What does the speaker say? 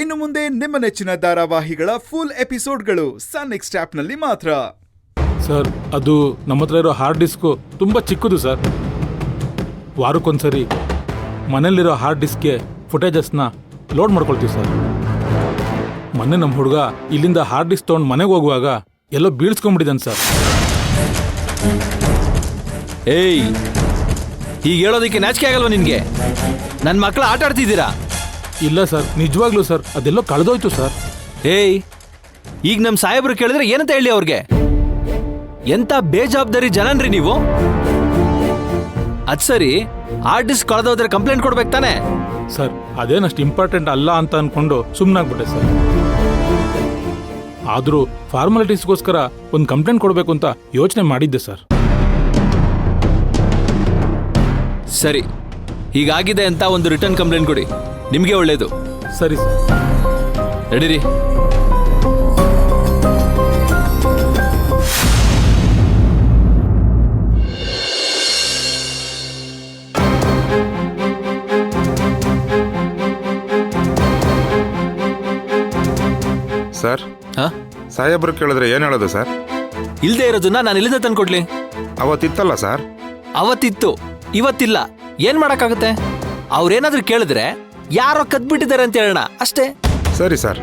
ಇನ್ನು ಮುಂದೆ ನಿಮ್ಮ ನೆಚ್ಚಿನ ಧಾರಾವಾಹಿಗಳ ಫುಲ್ ಎಪಿಸೋಡ್ಗಳು ಸನ್ ನೆಕ್ಸ್ಟ್ ಆಪ್ನಲ್ಲಿ ಮಾತ್ರ. ಸರ್, ಅದು ನಮ್ಮ ಹತ್ರ ಇರೋ ಹಾರ್ಡ್ ಡಿಸ್ಕು ತುಂಬ ಚಿಕ್ಕದು ಸರ್. ವಾರಕ್ಕೊಂದ್ಸರಿ ಮನೇಲಿರೋ ಹಾರ್ಡ್ ಡಿಸ್ಕ್ಗೆ ಫುಟೇಜಸ್ನ ಲೋಡ್ ಮಾಡ್ಕೊಳ್ತೀವಿ ಸರ್. ಮೊನ್ನೆ ನಮ್ಮ ಹುಡುಗ ಇಲ್ಲಿಂದ ಹಾರ್ಡ್ ಡಿಸ್ಕ್ ತೊಗೊಂಡು ಮನೆಗೆ ಹೋಗುವಾಗ ಎಲ್ಲೋ ಬೀಳ್ಸ್ಕೊಂಡ್ಬಿಟ್ಟಿದ್ದಾನೆ ಸರ್. ಏಯ್, ಈಗ ಹೇಳೋದಕ್ಕೆ ನಾಚಿಕೆ ಆಗಲ್ವಾ ನಿನ್ಗೆ? ನನ್ನ ಮಕ್ಕಳು ಆಟ ಆಡ್ತಿದ್ದೀರಾ? ಇಲ್ಲ ಸರ್, ನಿಜವಾಗ್ಲೂ ಸರ್, ಅದೆಲ್ಲೋ ಕಳೆದೋಯ್ತು ಸರ್. ಏಯ್, ಈಗ ನಮ್ಮ ಸಾಹೇಬ್ರು ಕೇಳಿದ್ರೆ ಏನಂತ ಹೇಳಿ ಅವ್ರಿಗೆ? ಎಂತ ಬೇಜವಾಬ್ದಾರಿ ಜನನ್ರಿ ನೀವು. ಅದ್ ಸರಿ, ಹಾರ್ಡ್ ಡಿಸ್ಕ್ ಕಳೆದೋದ್ರೆ ಕಂಪ್ಲೇಂಟ್ ಕೊಡ್ಬೇಕು ತಾನೆ? ಸರ್, ಅದೇನಷ್ಟು ಇಂಪಾರ್ಟೆಂಟ್ ಅಲ್ಲ ಅಂತ ಅನ್ಕೊಂಡು ಸುಮ್ಮನಾಗ್ಬಿಟ್ಟೆ ಸರ್. ಆದರೂ ಫಾರ್ಮಾಲಿಟೀಸ್ಗೋಸ್ಕರ ಒಂದು ಕಂಪ್ಲೇಂಟ್ ಕೊಡಬೇಕು ಅಂತ ಯೋಚನೆ ಮಾಡಿದ್ದೆ ಸರ್. ಸರಿ, ಹೀಗಾಗಿದೆ ಅಂತ ಒಂದು ರಿಟರ್ನ್ ಕಂಪ್ಲೇಂಟ್ ಕೊಡಿ, ನಿಮಗೆ ಒಳ್ಳೇದು. ಸರಿ ಸರ್. ನಡೀರಿ. ಸರ್, ಸಾಹೇಬ್ರು ಕೇಳಿದ್ರೆ ಏನ್ ಹೇಳೋದು ಸರ್? ಇಲ್ದೇ ಇರೋದನ್ನ ನಾನು ಎಲ್ಲಿಂದ ತಂದ್ಕೊಡ್ಲಿ? ಅವತ್ತಿತ್ತಲ್ಲ ಸರ್? ಅವತ್ತಿತ್ತು, ಇವತ್ತಿಲ್ಲ. ಏನ್ ಮಾಡಕ್ಕಾಗುತ್ತೆ? ಅವ್ರೇನಾದ್ರೂ ಕೇಳಿದ್ರೆ ಯಾರೋ ಕದ್ಬಿಟ್ಟಿದ್ದಾರೆ ಅಂತ ಹೇಳೋಣ ಅಷ್ಟೇ. ಸರಿ ಸರ್.